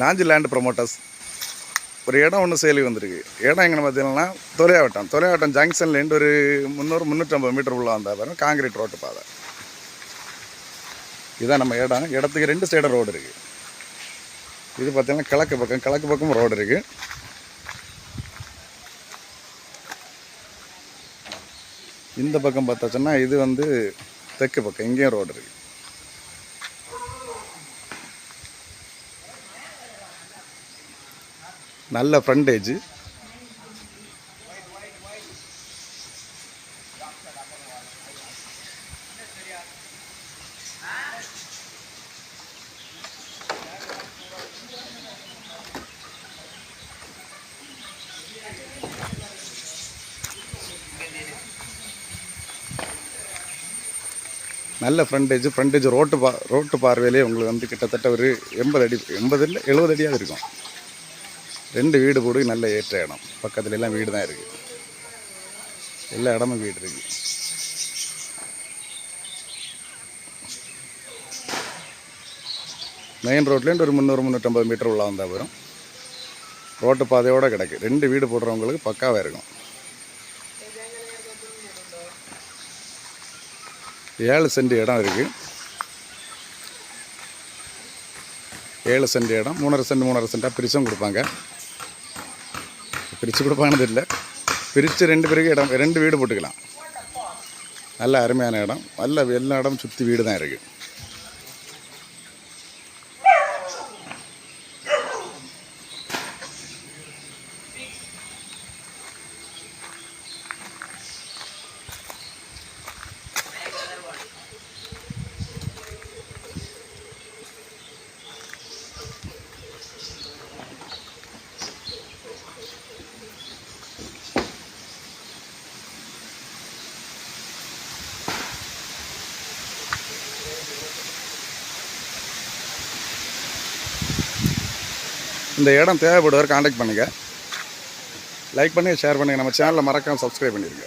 Nanji land promoters ஒரு இடம் ஒன்று சேலுக்கு வந்திருக்கு. இடம் எங்கே பார்த்தீங்கன்னா தொலையாவட்டம் ஜங்ஷன்லேருந்து ஒரு 300-350 மீட்டர் உள்ள வந்தால் பாருங்க காங்கிரீட் ரோட்டு பாதை. இதுதான் நம்ம இடம். இடத்துக்கு 2 சைடும் ரோடு இருக்குது. இது பார்த்தீங்கன்னா கிழக்கு பக்கம் ரோடு இருக்குது. இந்த பக்கம் பார்த்தாச்சுன்னா இது வந்து தெற்கு பக்கம், இங்கேயும் ரோடு இருக்குது. நல்ல ஃப்ரண்டேஜ். நல்ல ஃப்ரண்டேஜ் ரோட்டு பார்வையிலே உங்களுக்கு வந்து கிட்டத்தட்ட ஒரு 80 அடி 80 இல்லை 70 அடியாக இருக்கும். 2 வீடு போடு, நல்ல ஏற்ற இடம். பக்கத்துல எல்லாம் வீடு தான் இருக்குது. எல்லா இடமும் வீடு இருக்குது. மெயின் ரோட்லேருந்து ஒரு 300-350 மீட்டர் உள்ள வந்தால் வரும். ரோட்டு பாதையோடு கிடக்கு. 2 வீடு போடுறவங்களுக்கு பக்காவாக இருக்கும். 7 சென்ட் இடம் இருக்குது. 7 சென்ட் இடம் 3.5 சென்ட்டாக பிரிச்சும் கொடுப்பாங்க. பிரித்து கொடுப்பானது இல்லை, பிரித்து 2 பேருக்கு இடம் 2 வீடு போட்டுக்கலாம். நல்ல அருமையான இடம். எல்லா இடம் சுற்றி வீடு தான் இருக்குது. இந்த இடம் தேவைப்படுவார் காண்டாக்ட் பண்ணுங்கள். லைக் பண்ணி ஷேர் பண்ணுங்கள். நம்ம சேனலை மறக்காமல் சப்ஸ்கிரைப் பண்ணிடுங்க.